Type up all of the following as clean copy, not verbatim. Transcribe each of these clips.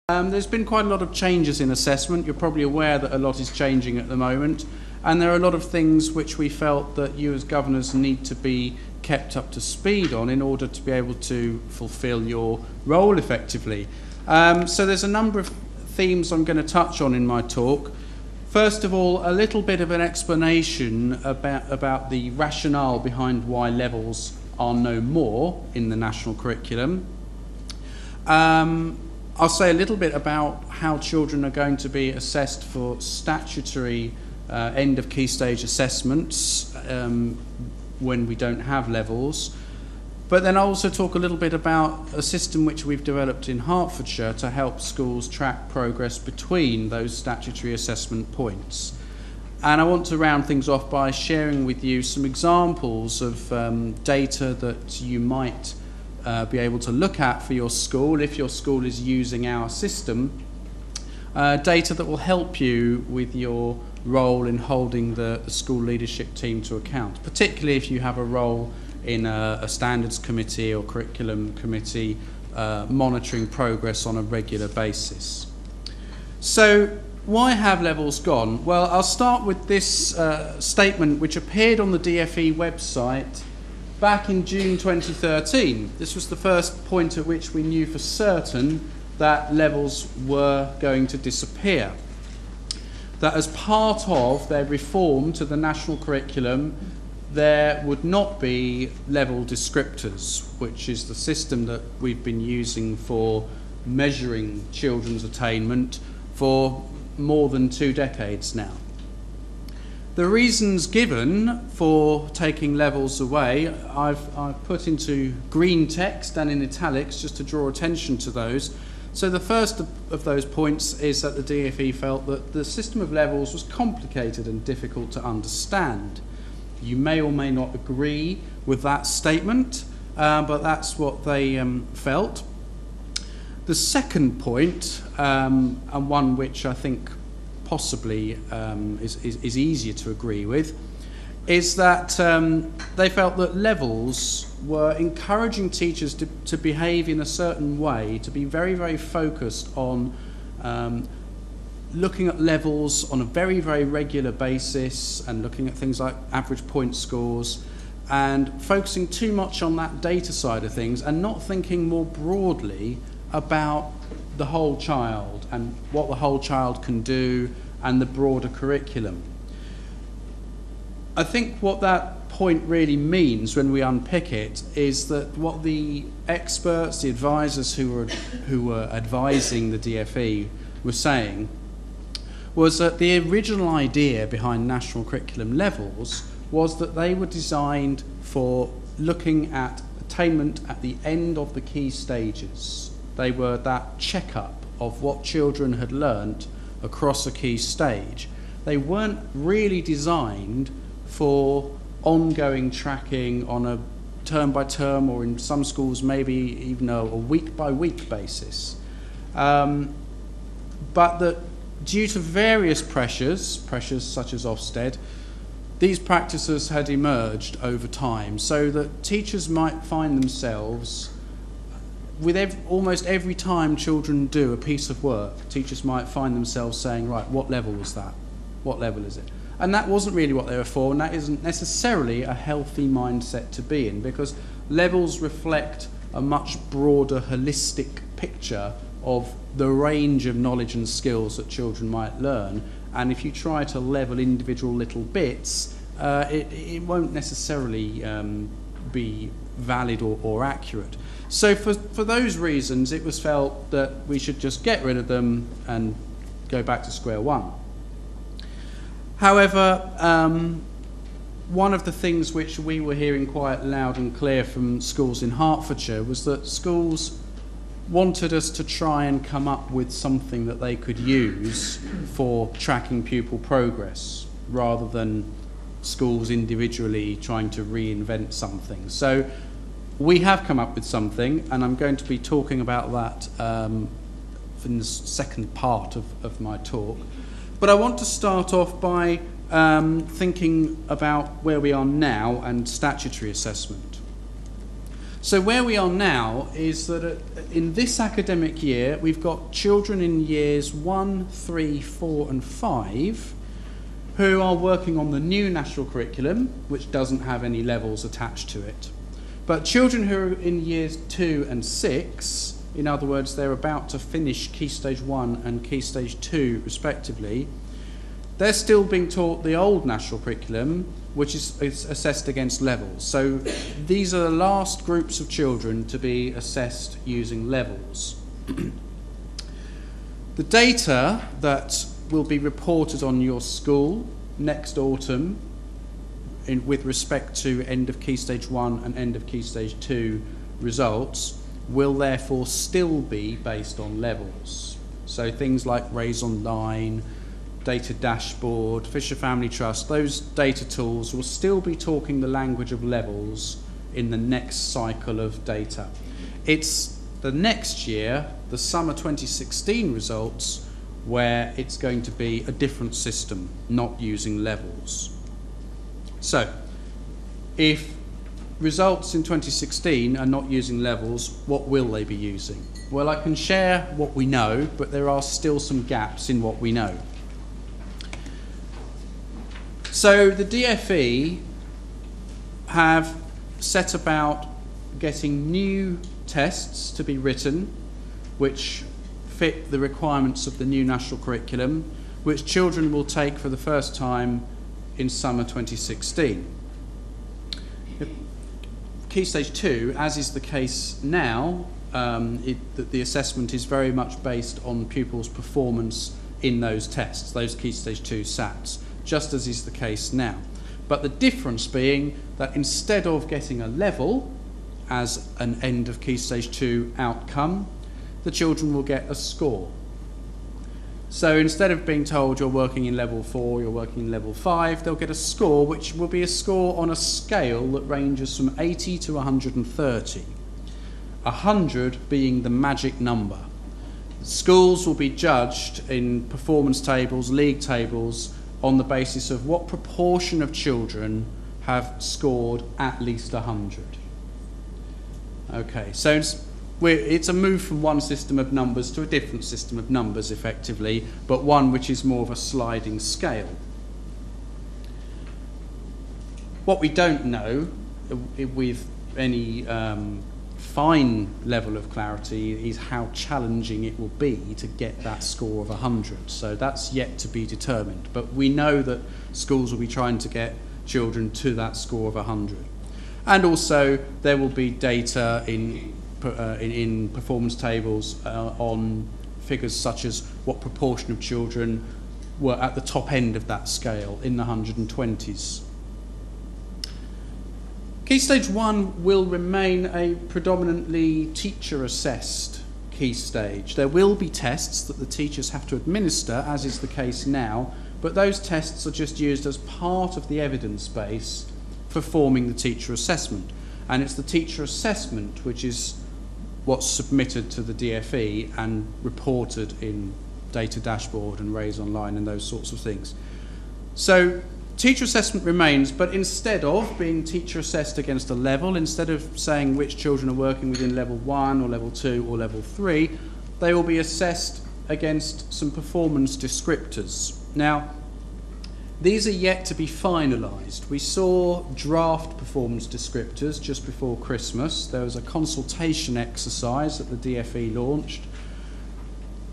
There's been quite a lot of changes in assessment. You're probably aware that a lot is changing at the moment, and there are a lot of things which we felt that you as governors need to be kept up to speed on in order to be able to fulfil your role effectively. So there's a number of themes I'm going to touch on in my talk. First of all, a little bit of an explanation about the rationale behind why levels are no more in the national curriculum. I'll say a little bit about how children are going to be assessed for statutory end of key stage assessments when we don't have levels. But then I'll also talk a little bit about a system which we've developed in Hertfordshire to help schools track progress between those statutory assessment points. And I want to round things off by sharing with you some examples of data that you might be able to look at for your school if your school is using our system, data that will help you with your role in holding the school leadership team to account, particularly if you have a role in a standards committee or curriculum committee monitoring progress on a regular basis. So why have levels gone? Well, I'll start with this statement which appeared on the DFE website back in June 2013. This was the first point at which we knew for certain that levels were going to disappear. That as part of their reform to the national curriculum, there would not be level descriptors, which is the system that we've been using for measuring children's attainment for more than 2 decades now. The reasons given for taking levels away, I've put into green text and in italics just to draw attention to those. So the first of those points is that the DFE felt that the system of levels was complicated and difficult to understand. You may or may not agree with that statement, but that's what they felt. The second point, and one which I think possibly is easier to agree with, is that they felt that levels were encouraging teachers to behave in a certain way, to be very, very focused on looking at levels on a very, very regular basis and looking at things like average point scores and focusing too much on that data side of things and not thinking more broadly about the whole child and what the whole child can do and the broader curriculum. I think what that point really means when we unpick it is that what the experts, the advisors who were advising the DFE were saying was that the original idea behind national curriculum levels was that they were designed for looking at attainment at the end of the key stages. They were that checkup of what children had learnt across a key stage. They weren't really designed for ongoing tracking on a term by term or in some schools maybe even a week by week basis. But that due to various pressures such as Ofsted, these practices had emerged over time so that teachers might find themselves with almost every time children do a piece of work, teachers might find themselves saying, right, what level was that? What level is it? And that wasn't really what they were for, and that isn't necessarily a healthy mindset to be in, because levels reflect a much broader, holistic picture of the range of knowledge and skills that children might learn. And if you try to level individual little bits, it won't necessarily be valid or accurate. So for those reasons, it was felt that we should just get rid of them and go back to square one. However, one of the things which we were hearing quite loud and clear from schools in Hertfordshire was that schools wanted us to try and come up with something that they could use for tracking pupil progress, rather than schools individually trying to reinvent something. So we have come up with something, and I'm going to be talking about that in the second part of my talk. But I want to start off by thinking about where we are now and statutory assessment. So where we are now is that in this academic year, we've got children in years 1, 3, 4 and 5 who are working on the new national curriculum, which doesn't have any levels attached to it. But children who are in years 2 and 6, in other words, they're about to finish Key Stage 1 and Key Stage 2 respectively, they're still being taught the old national curriculum, which is assessed against levels. So these are the last groups of children to be assessed using levels. The data that will be reported on your school next autumn with respect to end of Key Stage 1 and end of Key Stage 2 results will therefore still be based on levels. So things like Raise Online, Data Dashboard, Fisher Family Trust, those data tools will still be talking the language of levels in the next cycle of data. It's the next year, the summer 2016 results, where it's going to be a different system, not using levels. So, if results in 2016 are not using levels, what will they be using? Well, I can share what we know, but there are still some gaps in what we know. So the DFE have set about getting new tests to be written which fit the requirements of the new national curriculum, which children will take for the first time in summer 2016. Key Stage 2, as is the case now, the assessment is very much based on pupils' performance in those tests, those Key Stage 2 SATs, just as is the case now. But the difference being that instead of getting a level as an end of Key Stage 2 outcome, the children will get a score. So instead of being told you're working in level 4, you're working in level 5, they'll get a score which will be a score on a scale that ranges from 80 to 130. 100 being the magic number. Schools will be judged in performance tables, league tables, on the basis of what proportion of children have scored at least 100. Okay, so it's a move from one system of numbers to a different system of numbers, effectively, but one which is more of a sliding scale. What we don't know, with any fine level of clarity, is how challenging it will be to get that score of 100. So that's yet to be determined. But we know that schools will be trying to get children to that score of 100. And also there will be data in performance tables on figures such as what proportion of children were at the top end of that scale in the 120s. Key Stage 1 will remain a predominantly teacher-assessed key stage. There will be tests that the teachers have to administer, as is the case now, but those tests are just used as part of the evidence base for forming the teacher assessment. And it's the teacher assessment which is what's submitted to the DFE and reported in Data Dashboard and Raise Online and those sorts of things. So teacher assessment remains, but instead of being teacher assessed against a level, instead of saying which children are working within level 1 or level 2 or level 3, they will be assessed against some performance descriptors. Now, these are yet to be finalised. We saw draft performance descriptors just before Christmas. There was a consultation exercise that the DFE launched.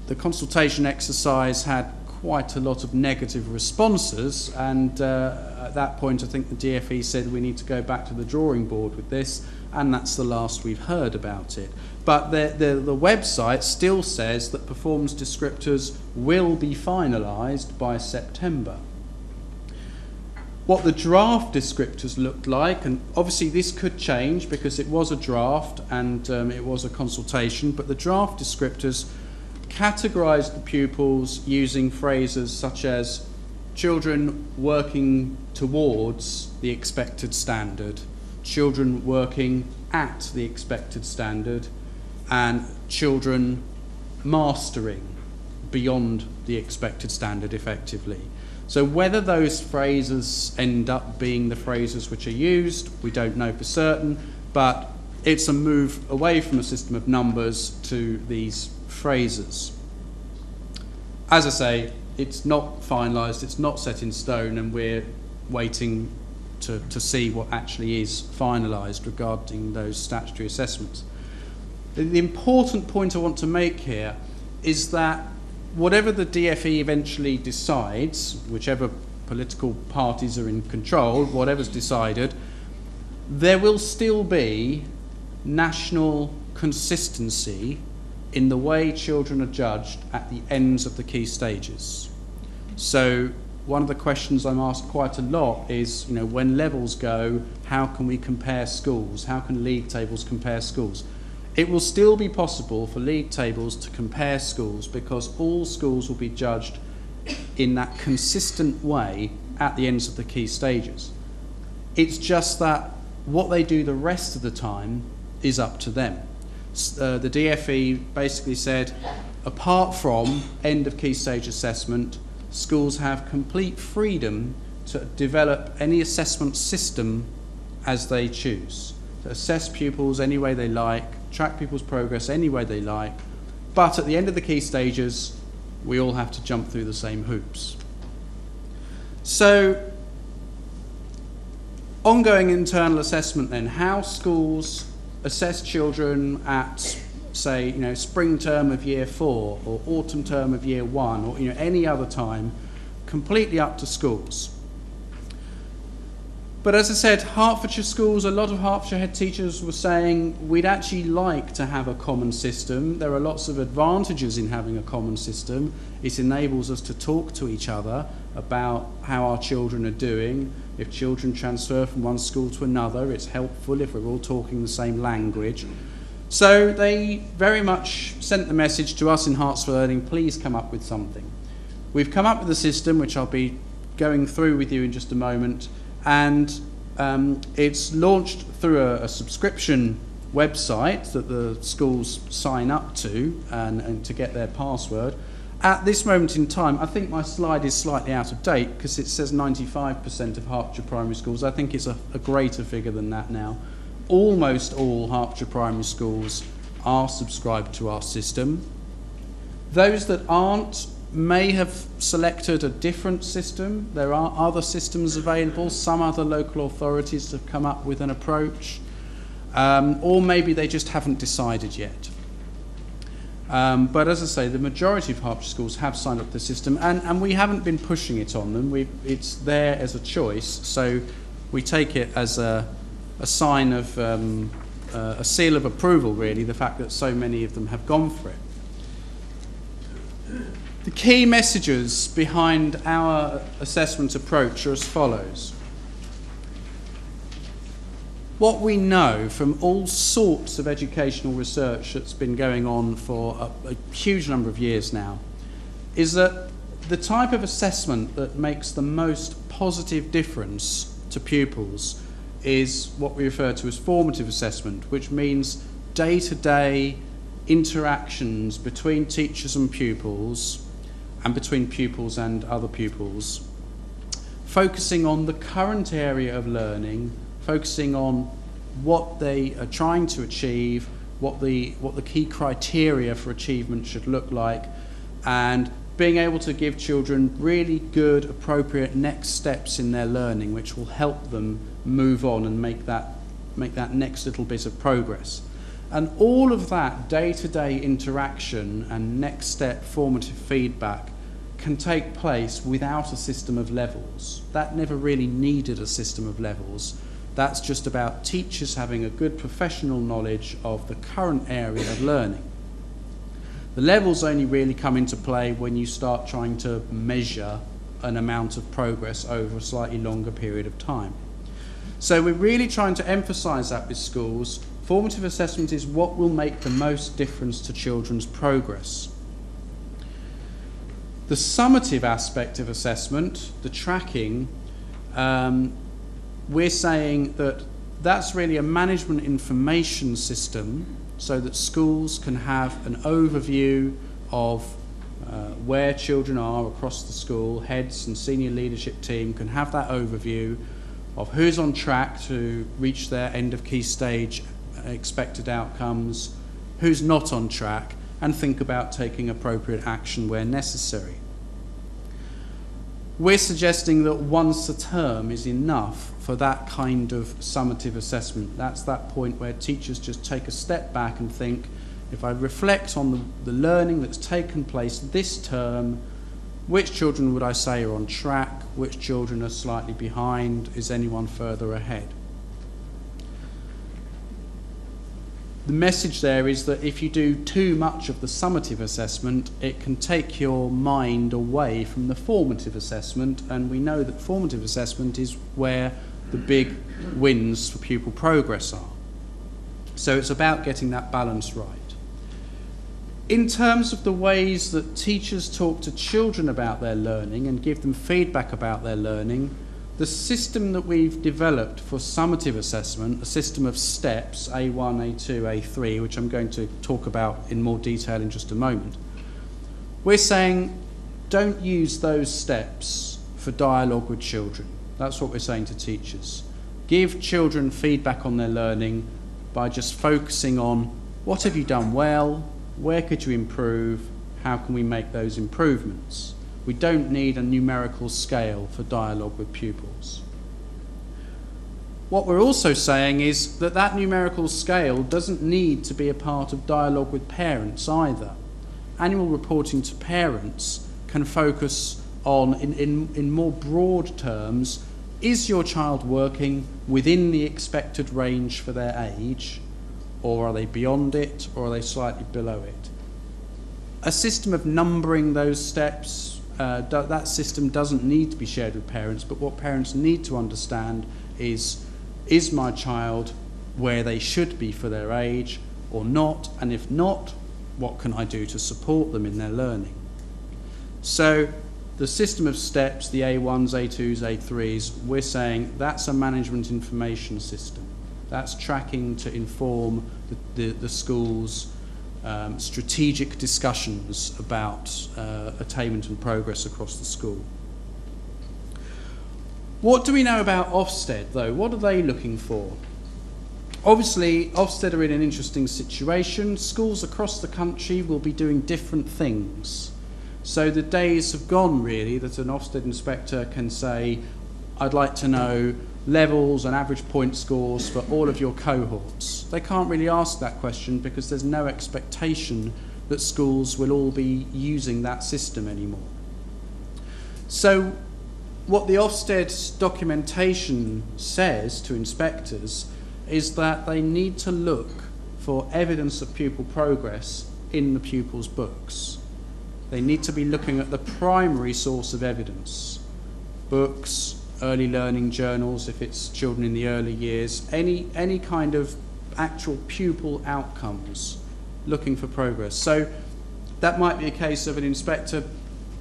The consultation exercise had quite a lot of negative responses, and at that point I think the DFE said we need to go back to the drawing board with this, and that's the last we've heard about it. But the website still says that performance descriptors will be finalised by September. What the draft descriptors looked like, and obviously this could change because it was a draft and it was a consultation, but the draft descriptors categorised the pupils using phrases such as children working towards the expected standard, children working at the expected standard, and children mastering beyond the expected standard effectively. So whether those phrases end up being the phrases which are used, we don't know for certain, but it's a move away from a system of numbers to these phrases. As I say, it's not finalised, it's not set in stone, and we're waiting to see what actually is finalised regarding those statutory assessments. The important point I want to make here is that whatever the DfE eventually decides, whichever political parties are in control, whatever's decided, there will still be national consistency in the way children are judged at the ends of the key stages. So one of the questions I'm asked quite a lot is, when levels go, how can we compare schools? How can league tables compare schools? It will still be possible for league tables to compare schools because all schools will be judged in that consistent way at the ends of the key stages. It's just that what they do the rest of the time is up to them. The DfE basically said, apart from end of key stage assessment, schools have complete freedom to develop any assessment system as they choose, to assess pupils any way they like, track people's progress any way they like, but at the end of the key stages, we all have to jump through the same hoops. So, ongoing internal assessment then, how schools assess children at, say, spring term of year 4 or autumn term of year 1 or any other time, completely up to schools. But as I said, Hertfordshire schools, a lot of Hertfordshire head teachers were saying we'd actually like to have a common system. There are lots of advantages in having a common system. It enables us to talk to each other about how our children are doing. If children transfer from one school to another, it's helpful if we're all talking the same language. So they very much sent the message to us in Herts for Learning, please come up with something. We've come up with a system which I'll be going through with you in just a moment, and it's launched through a subscription website that the schools sign up to and to get their password. At this moment in time, I think my slide is slightly out of date because it says 95% of Hertfordshire primary schools. I think it's a greater figure than that now. Almost all Hertfordshire primary schools are subscribed to our system. Those that aren't may have selected a different system. There are other systems available. Some other local authorities have come up with an approach. Or maybe they just haven't decided yet. But as I say, the majority of Hertfordshire schools have signed up to the system, and we haven't been pushing it on them. It's there as a choice, so we take it as a sign of a seal of approval, really, the fact that so many of them have gone for it. The key messages behind our assessment approach are as follows. What we know from all sorts of educational research that's been going on for a huge number of years now is that the type of assessment that makes the most positive difference to pupils is what we refer to as formative assessment, which means day-to-day interactions between teachers and pupils and between pupils and other pupils, focusing on the current area of learning, focusing on what they are trying to achieve, what the key criteria for achievement should look like, and being able to give children really good, appropriate next steps in their learning, which will help them move on and make that next little bit of progress. And all of that day-to-day interaction and next step formative feedback can take place without a system of levels. That never really needed a system of levels. That's just about teachers having a good professional knowledge of the current area of learning. The levels only really come into play when you start trying to measure an amount of progress over a slightly longer period of time. So we're really trying to emphasise that with schools. Formative assessment is what will make the most difference to children's progress. The summative aspect of assessment, the tracking, we're saying that that's really a management information system so that schools can have an overview of where children are across the school. Heads and senior leadership team can have that overview of who's on track to reach their end of key stage expected outcomes, who's not on track, and think about taking appropriate action where necessary. We're suggesting that once a term is enough for that kind of summative assessment. That's that point where teachers just take a step back and think, if I reflect on the learning that's taken place this term, which children would I say are on track, which children are slightly behind, is anyone further ahead? The message there is that if you do too much of the summative assessment, it can take your mind away from the formative assessment, and we know that formative assessment is where the big wins for pupil progress are. So it's about getting that balance right. In terms of the ways that teachers talk to children about their learning and give them feedback about their learning, the system that we've developed for summative assessment, a system of steps, A1, A2, A3, which I'm going to talk about in more detail in just a moment, we're saying don't use those steps for dialogue with children. That's what we're saying to teachers. Give children feedback on their learning by just focusing on what have you done well, where could you improve, how can we make those improvements. We don't need a numerical scale for dialogue with pupils. What we're also saying is that that numerical scale doesn't need to be a part of dialogue with parents either. Annual reporting to parents can focus on, in more broad terms, is your child working within the expected range for their age, or are they beyond it, or are they slightly below it? A system of numbering those steps, that system doesn't need to be shared with parents, but what parents need to understand is my child where they should be for their age or not, and if not, what can I do to support them in their learning? So the system of steps, the A1s, A2s, A3s, we're saying that's a management information system. That's tracking to inform the school's strategic discussions about attainment and progress across the school. What do we know about Ofsted, though? What are they looking for? Obviously, Ofsted are in an interesting situation. Schools across the country will be doing different things. So the days have gone, really, that an Ofsted inspector can say, I'd like to know levels and average point scores for all of your cohorts. They can't really ask that question because there's no expectation that schools will all be using that system anymore. So what the Ofsted documentation says to inspectors is that they need to look for evidence of pupil progress in the pupils' books. They need to be looking at the primary source of evidence, books, early learning journals, if it's children in the early years, any kind of actual pupil outcomes, looking for progress. So that might be a case of an inspector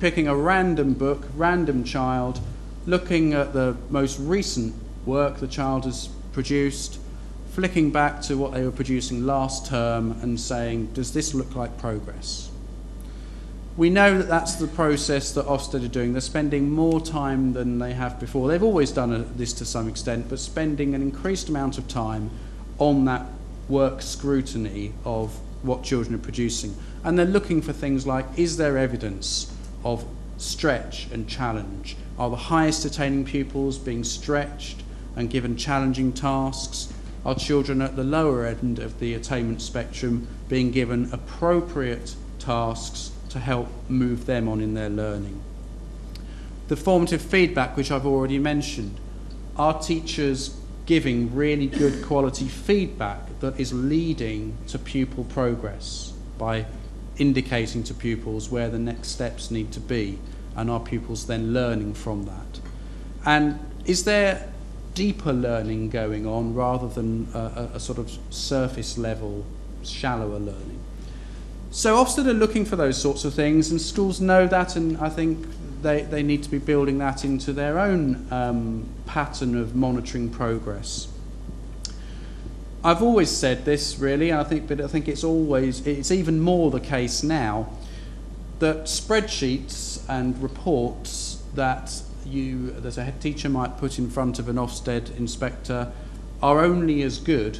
picking a random book, random child, looking at the most recent work the child has produced, flicking back to what they were producing last term and saying, does this look like progress? We know that that's the process that Ofsted are doing. They're spending more time than they have before. They've always done this to some extent, but spending an increased amount of time on that work scrutiny of what children are producing. And they're looking for things like, is there evidence of stretch and challenge? Are the highest attaining pupils being stretched and given challenging tasks? Are children at the lower end of the attainment spectrum being given appropriate tasks to help move them on in their learning? The formative feedback, which I've already mentioned, are teachers giving really good quality feedback that is leading to pupil progress by indicating to pupils where the next steps need to be, and are pupils then learning from that? And is there deeper learning going on rather than a sort of surface level, shallower learning? So Ofsted are looking for those sorts of things, and schools know that, and I think they need to be building that into their own pattern of monitoring progress. I've always said this, really, and I think it's even more the case now, that spreadsheets and reports that a head teacher might put in front of an Ofsted inspector are only as good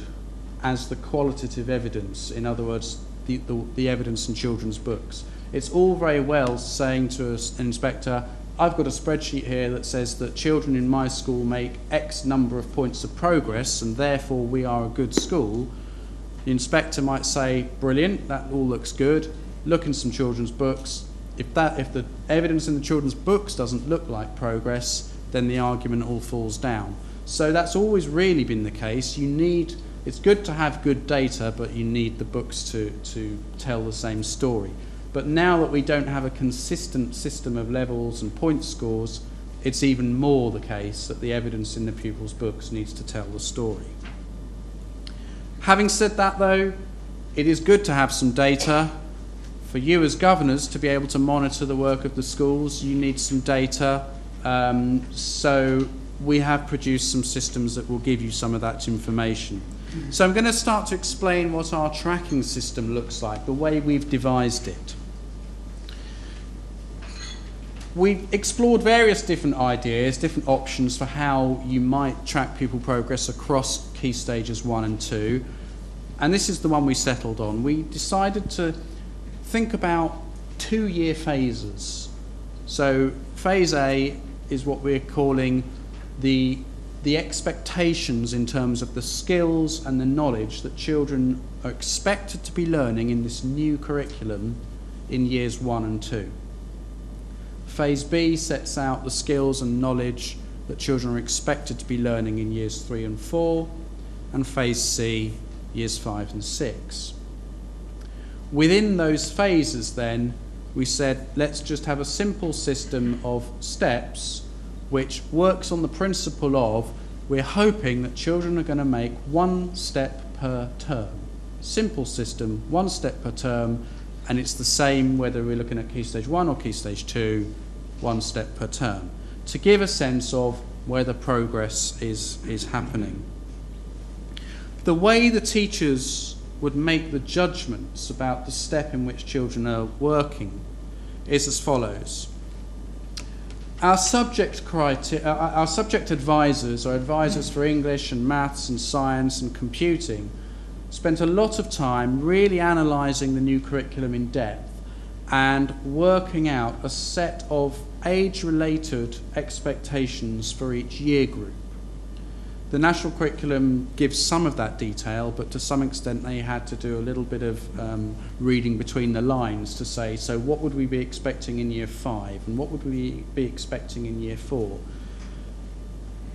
as the qualitative evidence, in other words, the evidence in children's books. It's all very well saying to an inspector, I've got a spreadsheet here that says that children in my school make X number of points of progress and therefore we are a good school. The inspector might say, brilliant, that all looks good, look in some children's books. If the evidence in the children's books doesn't look like progress, then the argument all falls down. So that's always really been the case. It's good to have good data, but you need the books to tell the same story. But now that we don't have a consistent system of levels and point scores, it's even more the case that the evidence in the pupils' books needs to tell the story. Having said that, though, it is good to have some data. For you as governors to be able to monitor the work of the schools, you need some data. So we have produced some systems that will give you some of that information. So I'm going to start to explain what our tracking system looks like, the way we've devised it. We've explored various different ideas, different options for how you might track pupil progress across key stages 1 and 2. And this is the one we settled on. We decided to think about 2-year phases. So phase A is what we're calling the expectations in terms of the skills and the knowledge that children are expected to be learning in this new curriculum in years 1 and 2. Phase B sets out the skills and knowledge that children are expected to be learning in years 3 and 4, and phase C, years 5 and 6. Within those phases then, we said, let's just have a simple system of steps which works on the principle of we're hoping that children are going to make 1 step per term. Simple system, 1 step per term, and it's the same whether we're looking at Key Stage 1 or Key Stage 2, 1 step per term, to give a sense of where the progress is happening. The way the teachers would make the judgments about the step in which children are working is as follows. Our subject advisors, or advisors for English and maths and science and computing, spent a lot of time really analysing the new curriculum in depth and working out a set of age-related expectations for each year group. The national curriculum gives some of that detail, but to some extent they had to do a little bit of reading between the lines to say, so what would we be expecting in year 5 and what would we be expecting in year 4?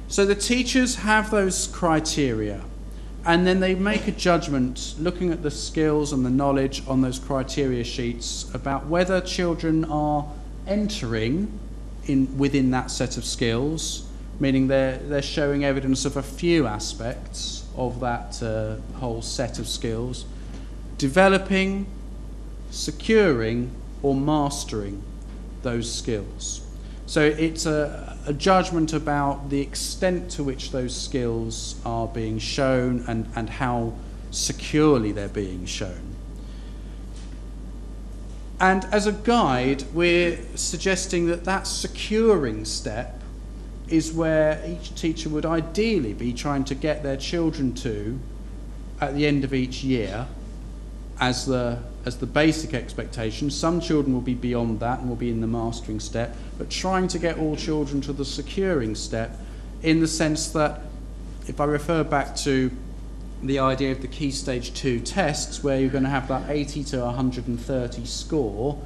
So the teachers have those criteria, and then they make a judgment looking at the skills and the knowledge on those criteria sheets about whether children are entering within that set of skills, meaning they're showing evidence of a few aspects of that whole set of skills, developing, securing, or mastering those skills. So it's a judgment about the extent to which those skills are being shown and how securely they're being shown. And as a guide, we're suggesting that securing step is where each teacher would ideally be trying to get their children to at the end of each year as the basic expectation. Some children will be beyond that and will be in the mastering step, but trying to get all children to the securing step in the sense that, if I refer back to the idea of the Key Stage 2 tests, where you're going to have that 80 to 130 score,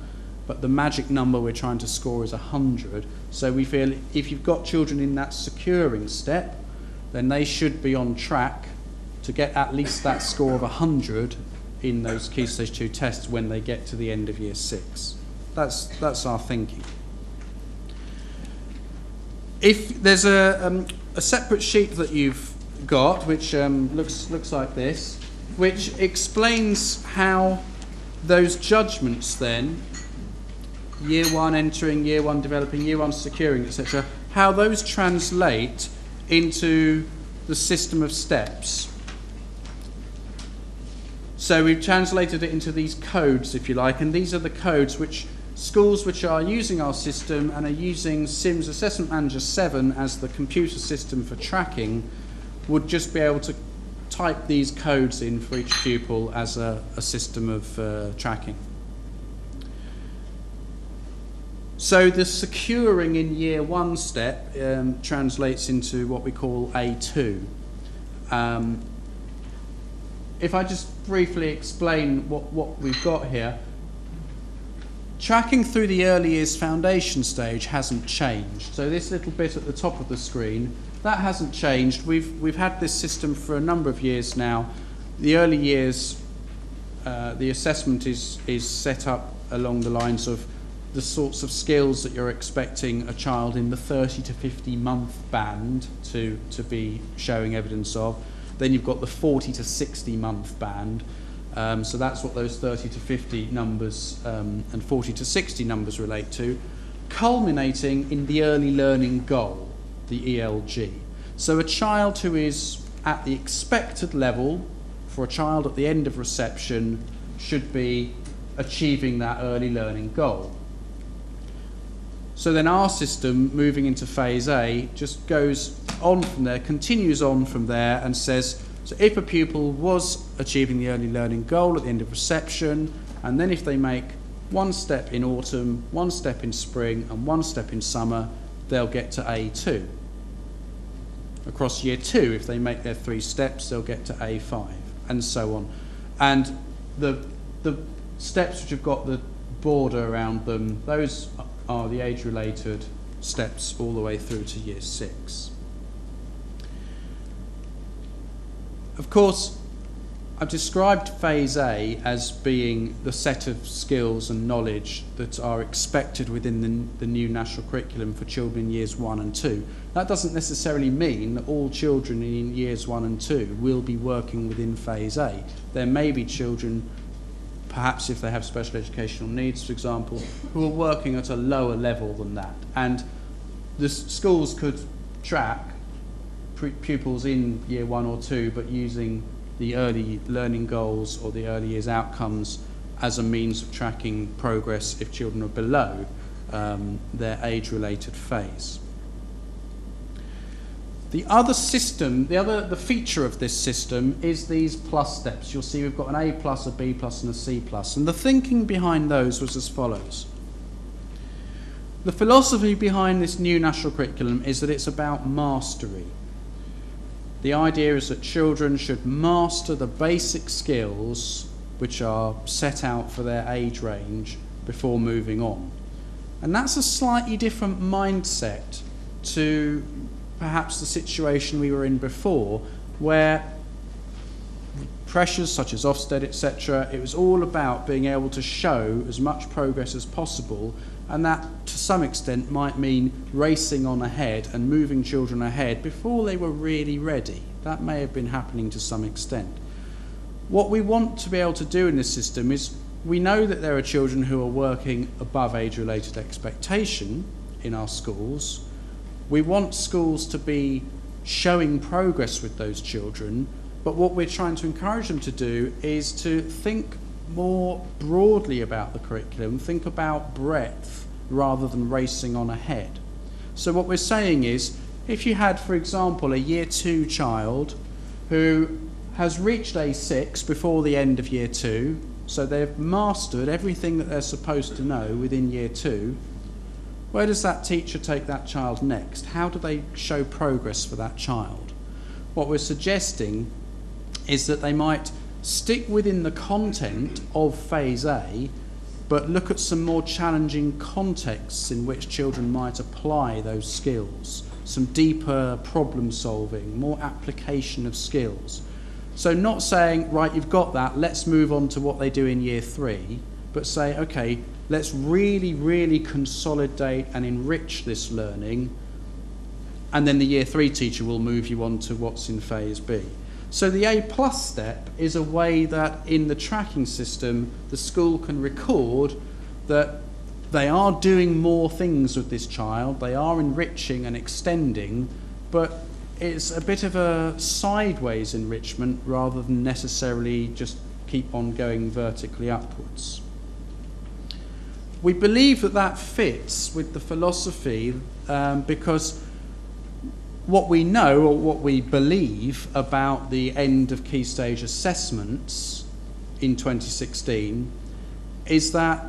but the magic number we're trying to score is 100. So we feel if you've got children in that securing step, then they should be on track to get at least that score of 100 in those Key Stage 2 tests when they get to the end of year 6. That's our thinking. If there's a separate sheet that you've got, which looks like this, which explains how those judgments then, year 1 entering, year 1 developing, year 1 securing, etc., how those translate into the system of steps. So we've translated it into these codes, if you like, and these are the codes which schools which are using our system and are using SIMS Assessment Manager 7 as the computer system for tracking would just be able to type these codes in for each pupil as a system of tracking. So the securing in year 1 step translates into what we call A2. If I just briefly explain what we've got here, tracking through the early years foundation stage hasn't changed. So this little bit at the top of the screen, that hasn't changed. We've had this system for a number of years now. The early years, the assessment is set up along the lines of the sorts of skills that you're expecting a child in the 30 to 50 month band to be showing evidence of. Then you've got the 40 to 60 month band. So that's what those 30 to 50 numbers and 40 to 60 numbers relate to, culminating in the early learning goal, the ELG. So a child who is at the expected level for a child at the end of reception should be achieving that early learning goal. So then our system, moving into phase A, just goes on from there, continues on from there, and says, so if a pupil was achieving the early learning goal at the end of reception, and then if they make 1 step in autumn, 1 step in spring, and 1 step in summer, they'll get to A2. Across year 2, if they make their 3 steps, they'll get to A5, and so on. And the steps which have got the border around them, those are the age-related steps all the way through to year 6. Of course, I've described phase A as being the set of skills and knowledge that are expected within the new national curriculum for children in years 1 and 2. That doesn't necessarily mean that all children in years 1 and 2 will be working within phase A. There may be children, perhaps if they have special educational needs, for example, who are working at a lower level than that. And the schools could track pupils in year 1 or 2, but using the early learning goals or the early years outcomes as a means of tracking progress if children are below their age-related phase. The other system, the feature of this system is these plus steps. You'll see we've got an A plus, a B plus, and a C plus. And the thinking behind those was as follows. The philosophy behind this new national curriculum is that it's about mastery. The idea is that children should master the basic skills which are set out for their age range before moving on. And that's a slightly different mindset to perhaps the situation we were in before, where pressures such as Ofsted, etc., it was all about being able to show as much progress as possible, and that to some extent might mean racing on ahead and moving children ahead before they were really ready. That may have been happening to some extent. What we want to be able to do in this system is, we know that there are children who are working above age-related expectation in our schools. We want schools to be showing progress with those children, but what we're trying to encourage them to do is to think more broadly about the curriculum, think about breadth rather than racing on ahead. So what we're saying is, if you had, for example, a year 2 child who has reached A6 before the end of year 2, so they've mastered everything that they're supposed to know within year 2, where does that teacher take that child next? How do they show progress for that child? What we're suggesting is that they might stick within the content of phase A, but look at some more challenging contexts in which children might apply those skills, some deeper problem solving, more application of skills. So not saying, right, you've got that, let's move on to what they do in year 3, but say, okay, let's really, really consolidate and enrich this learning, and then the year 3 teacher will move you on to what's in phase B. So the A plus step is a way that in the tracking system, the school can record that they are doing more things with this child, they are enriching and extending, but it's a bit of a sideways enrichment rather than necessarily just keep on going vertically upwards. We believe that that fits with the philosophy because what we know, or what we believe about the end of key stage assessments in 2016 is that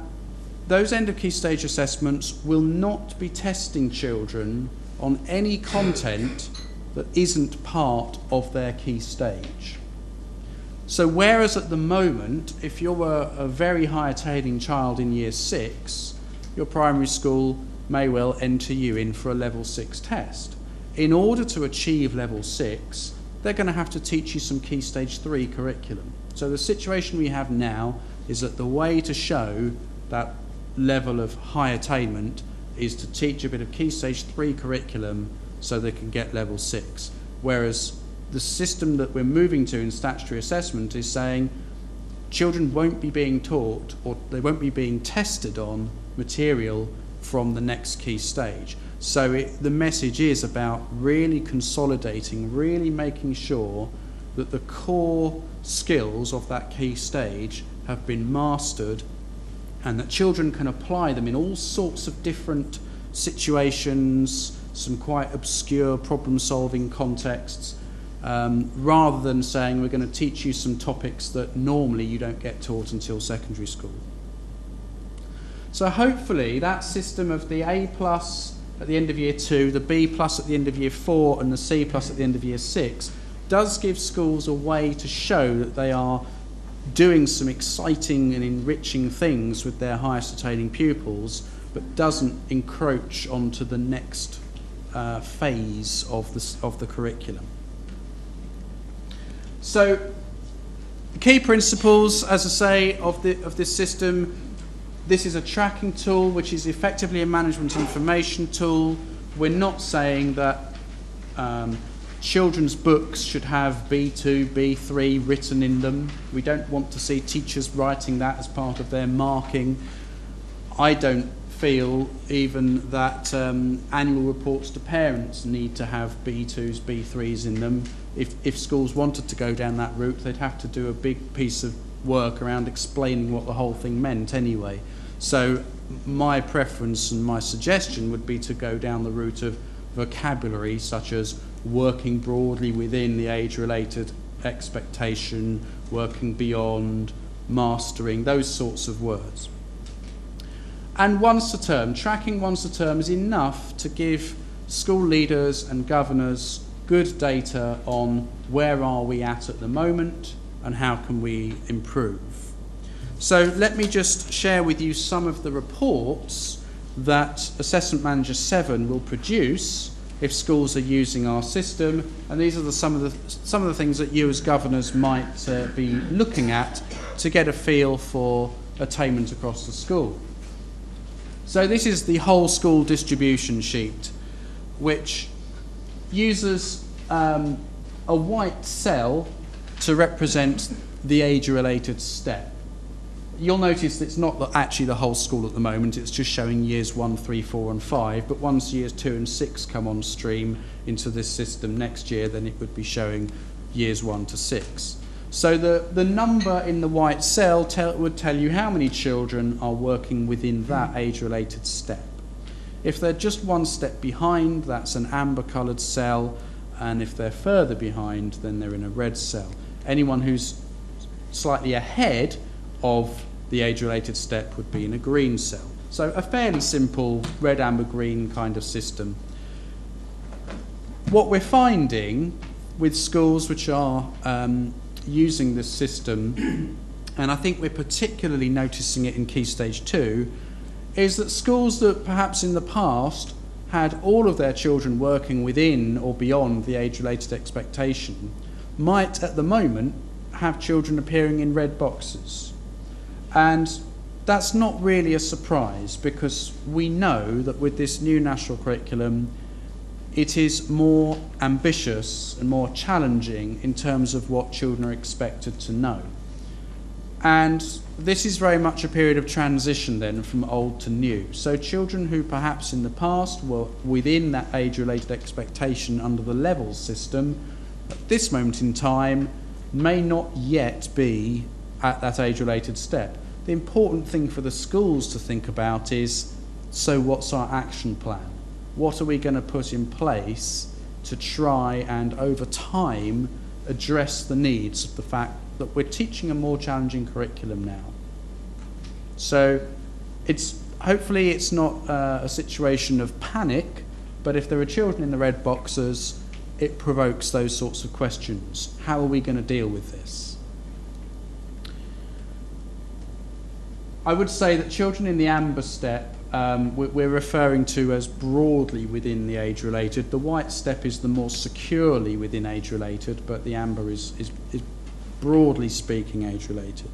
those end of key stage assessments will not be testing children on any content that isn't part of their key stage. So whereas at the moment, if you're a very high attaining child in year 6, your primary school may well enter you in for a level 6 test. In order to achieve level 6, they're going to have to teach you some key stage 3 curriculum. So the situation we have now is that the way to show that level of high attainment is to teach a bit of key stage 3 curriculum so they can get level 6. Whereas the system that we're moving to in statutory assessment is saying children won't be being taught, or they won't be being tested on material from the next key stage. So the message is about really consolidating, really making sure that the core skills of that key stage have been mastered, and that children can apply them in all sorts of different situations, some quite obscure problem-solving contexts, rather than saying we're going to teach you some topics that normally you don't get taught until secondary school. So hopefully that system of the A+ at the end of year 2, the B+ at the end of year 4, and the C+ at the end of year 6 does give schools a way to show that they are doing some exciting and enriching things with their highest attaining pupils, but doesn't encroach onto the next phase of the curriculum. So the key principles, as I say, of this system: this is a tracking tool which is effectively a management information tool. We're not saying that children's books should have B2, B3 written in them. We don't want to see teachers writing that as part of their marking. I don't feel even that annual reports to parents need to have B2s, B3s in them. If schools wanted to go down that route, they'd have to do a big piece of work around explaining what the whole thing meant anyway. So my preference and my suggestion would be to go down the route of vocabulary, such as working broadly within the age-related expectation, working beyond, mastering, those sorts of words. And once a term, tracking once a term is enough to give school leaders and governors good data on where are we at the moment and how can we improve. So let me just share with you some of the reports that Assessment Manager 7 will produce if schools are using our system, and these are some of the things that you as governors might be looking at to get a feel for attainment across the school. So this is the whole school distribution sheet, which uses a white cell to represent the age-related step. You'll notice that it's not actually the whole school at the moment, it's just showing years 1, 3, 4 and 5, but once years 2 and 6 come on stream into this system next year, then it would be showing years 1 to 6. So the number in the white cell would tell you how many children are working within that age-related step. If they're just one step behind, that's an amber-coloured cell, and if they're further behind, then they're in a red cell. Anyone who's slightly ahead of the age-related step would be in a green cell. So a fairly simple red, amber, green kind of system. What we're finding with schools which are using this system, and I think we're particularly noticing it in Key Stage 2, is that schools that perhaps in the past had all of their children working within or beyond the age-related expectation might at the moment have children appearing in red boxes. And that's not really a surprise, because we know that with this new national curriculum it is more ambitious and more challenging in terms of what children are expected to know. And this is very much a period of transition then from old to new. So children who perhaps in the past were within that age-related expectation under the levels system, at this moment in time may not yet be at that age-related step. The important thing for the schools to think about is, so what's our action plan? What are we going to put in place to try and, over time, address the needs of the fact that we're teaching a more challenging curriculum now. So hopefully it's not a situation of panic, but if there are children in the red boxes, it provokes those sorts of questions. How are we going to deal with this? I would say that children in the amber step we're referring to as broadly within the age-related. The white step is the more securely within age-related, but the amber is broadly speaking age-related.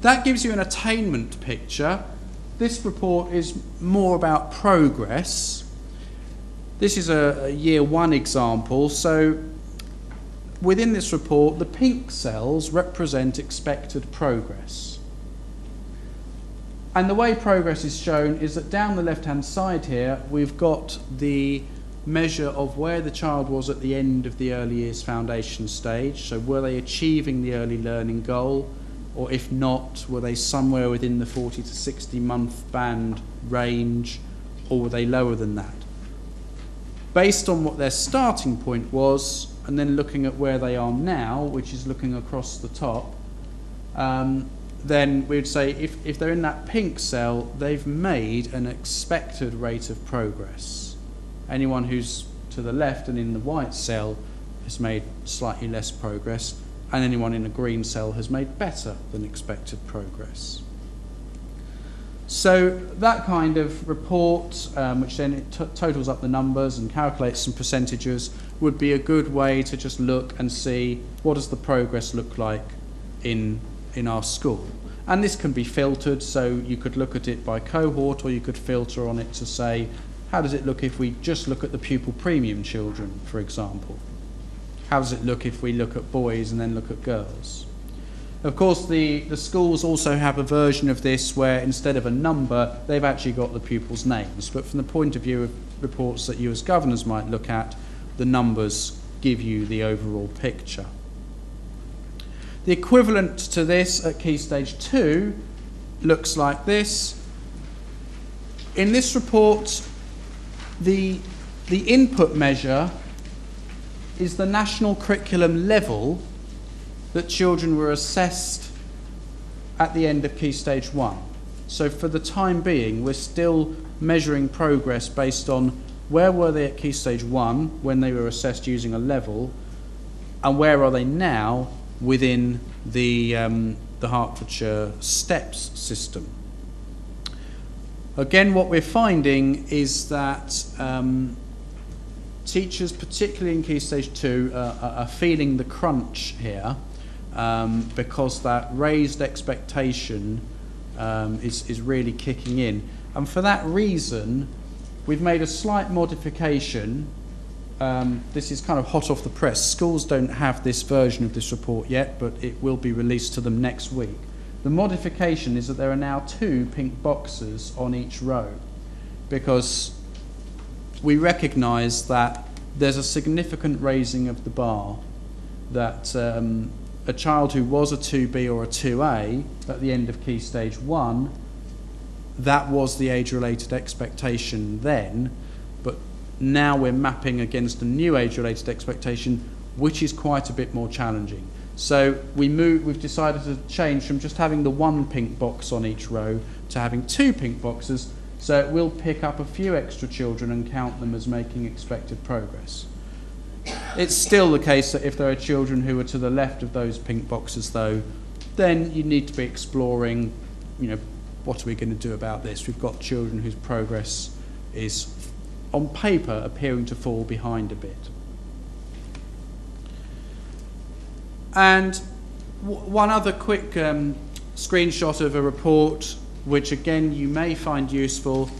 That gives you an attainment picture. This report is more about progress. This is a year one example. So within this report, the pink cells represent expected progress. And the way progress is shown is that down the left-hand side here, we've got the measure of where the child was at the end of the early years foundation stage. So were they achieving the early learning goal? Or if not, were they somewhere within the 40 to 60 month band range, or were they lower than that? Based on what their starting point was, and then looking at where they are now, which is looking across the top, then we'd say if they're in that pink cell, they've made an expected rate of progress. Anyone who's to the left and in the white cell has made slightly less progress, and anyone in a green cell has made better than expected progress. So that kind of report, which then it totals up the numbers and calculates some percentages, would be a good way to just look and see what does the progress look like in our school. And this can be filtered, so you could look at it by cohort, or you could filter on it to say, how does it look if we just look at the pupil premium children, for example? How does it look if we look at boys and then look at girls? Of course, the schools also have a version of this where instead of a number, they've actually got the pupils' names. But from the point of view of reports that you as governors might look at, the numbers give you the overall picture. The equivalent to this at Key Stage 2 looks like this. In this report, the input measure is the national curriculum level that children were assessed at the end of Key Stage 1. So for the time being, we're still measuring progress based on where were they at Key Stage 1 when they were assessed using a level, and where are they now within the Hertfordshire STEPS system. Again, what we're finding is that teachers, particularly in Key Stage 2, are feeling the crunch here because that raised expectation is really kicking in. And for that reason, we've made a slight modification. This is kind of hot off the press. Schools don't have this version of this report yet, but it will be released to them next week. The modification is that there are now 2 pink boxes on each row, because we recognise that there's a significant raising of the bar, that a child who was a 2B or a 2A at the end of Key Stage 1, that was the age-related expectation then, but now we're mapping against a new age-related expectation, which is quite a bit more challenging. So we've decided to change from just having the 1 pink box on each row to having 2 pink boxes, so it will pick up a few extra children and count them as making expected progress. It's still the case that if there are children who are to the left of those pink boxes, though, then you need to be exploring, what are we going to do about this? We've got children whose progress is, on paper, appearing to fall behind a bit. And one other quick screenshot of a report, which again you may find useful.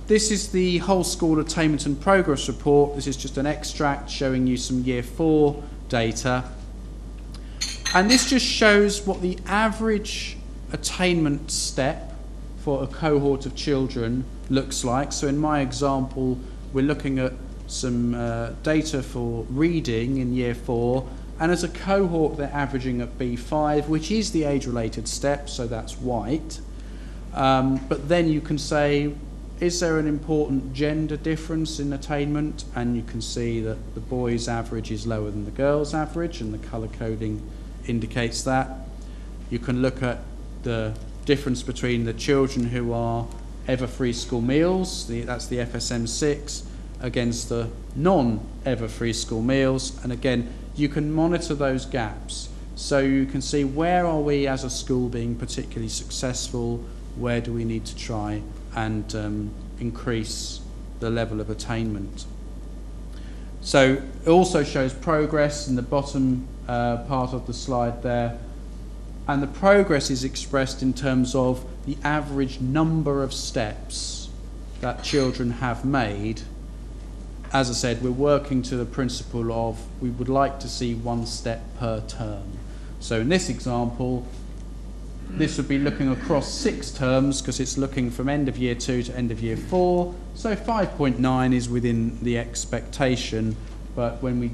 This is the whole school attainment and progress report. This is just an extract showing you some Year 4 data. And this just shows what the average attainment step for a cohort of children looks like. So in my example, we're looking at some data for reading in Year 4, and as a cohort they're averaging at B5, which is the age-related step, so that's white. But then you can say, is there an important gender difference in attainment? And you can see that the boys' average is lower than the girls' average, and the colour coding indicates that. You can look at the difference between the children who are ever free school meals, that's the FSM6, against the non-ever free school meals, and again you can monitor those gaps, so you can see where are we as a school being particularly successful, where do we need to try and increase the level of attainment. So it also shows progress in the bottom part of the slide there, and the progress is expressed in terms of the average number of steps that children have made. As I said, we're working to the principle of we would like to see 1 step per term. So in this example, this would be looking across 6 terms because it's looking from end of year 2 to end of year 4. So 5.9 is within the expectation, but when we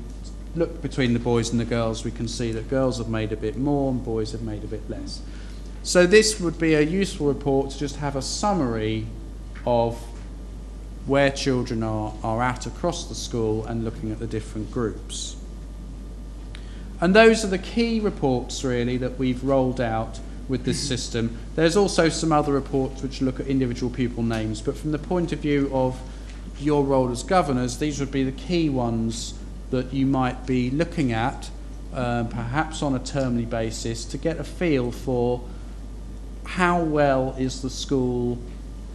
look between the boys and the girls, we can see that girls have made a bit more and boys have made a bit less. So this would be a useful report to just have a summary of where children are at across the school and looking at the different groups. And those are the key reports really that we've rolled out with this system. There's also some other reports which look at individual pupil names, but from the point of view of your role as governors, these would be the key ones that you might be looking at, perhaps on a termly basis, to get a feel for how well is the school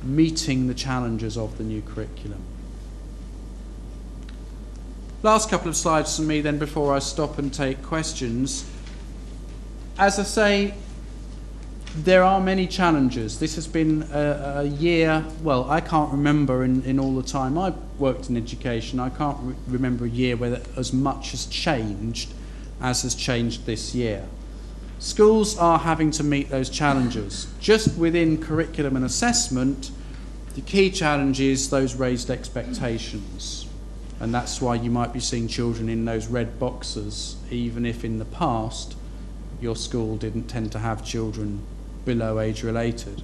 meeting the challenges of the new curriculum. Last couple of slides from me then before I stop and take questions. As I say, there are many challenges. This has been a year, well, I can't remember in all the time I've worked in education, I can't remember a year where as much has changed as has changed this year. Schools are having to meet those challenges. Just within curriculum and assessment, the key challenge is those raised expectations. And that's why you might be seeing children in those red boxes, even if in the past your school didn't tend to have children below age-related.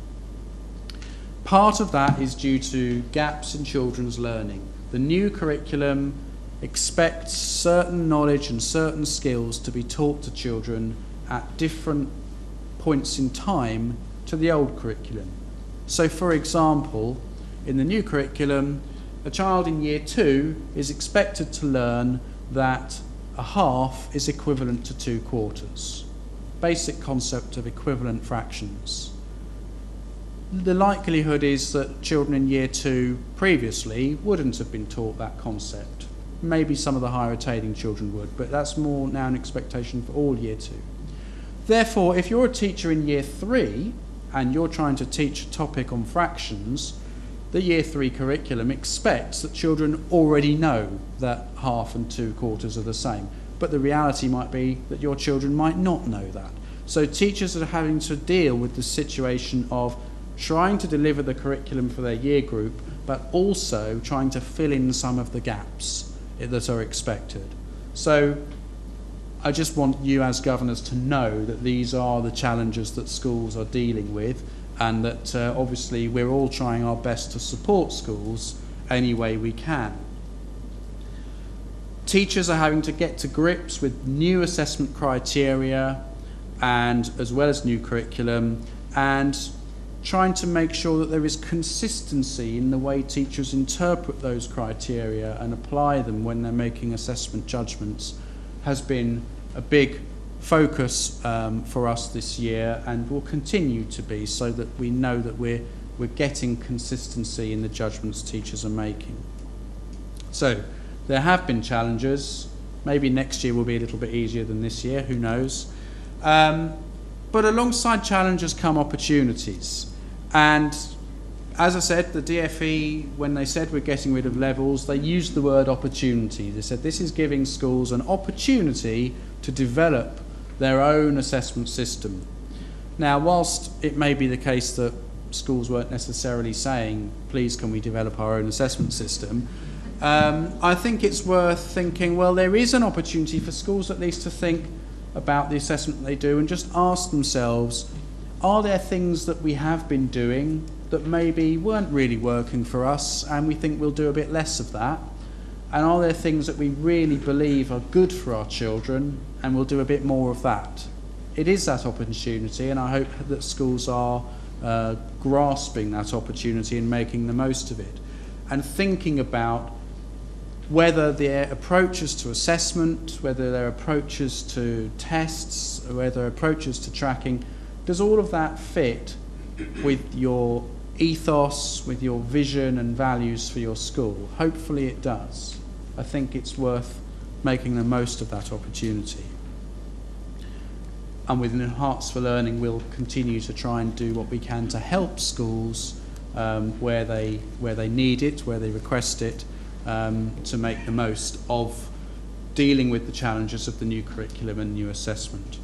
Part of that is due to gaps in children's learning. The new curriculum expects certain knowledge and certain skills to be taught to children at different points in time to the old curriculum. So for example, in the new curriculum, a child in year 2 is expected to learn that a half is equivalent to 2 quarters. Basic concept of equivalent fractions. The likelihood is that children in year 2 previously wouldn't have been taught that concept. Maybe some of the higher attaining children would, but that's more now an expectation for all year 2. Therefore, if you're a teacher in year 3 and you're trying to teach a topic on fractions, the year 3 curriculum expects that children already know that half and 2 quarters are the same. But the reality might be that your children might not know that. So teachers are having to deal with the situation of trying to deliver the curriculum for their year group, but also trying to fill in some of the gaps that are expected. So I just want you as governors to know that these are the challenges that schools are dealing with, and that obviously we're all trying our best to support schools any way we can. Teachers are having to get to grips with new assessment criteria and as well as new curriculum, and trying to make sure that there is consistency in the way teachers interpret those criteria and apply them when they're making assessment judgments has been a big focus for us this year, and will continue to be, so that we know that we're getting consistency in the judgments teachers are making. So there have been challenges. Maybe next year will be a little bit easier than this year, who knows. But alongside challenges come opportunities. And as I said, the DFE, when they said we're getting rid of levels, they used the word opportunity. They said this is giving schools an opportunity to develop their own assessment system. Now, whilst it may be the case that schools weren't necessarily saying, please can we develop our own assessment system, I think it's worth thinking, well, there is an opportunity for schools at least to think about the assessment they do and just ask themselves, are there things that we have been doing that maybe weren't really working for us, and we think we'll do a bit less of that? And are there things that we really believe are good for our children, and we'll do a bit more of that? It is that opportunity, and I hope that schools are grasping that opportunity and making the most of it, and thinking about whether their approaches to assessment, whether their approaches to tests, whether their approaches to tracking, does all of that fit with your ethos, with your vision and values for your school? Hopefully it does. I think it's worth making the most of that opportunity. And within Herts for Learning, we'll continue to try and do what we can to help schools where they need it, where they request it, to make the most of dealing with the challenges of the new curriculum and new assessment.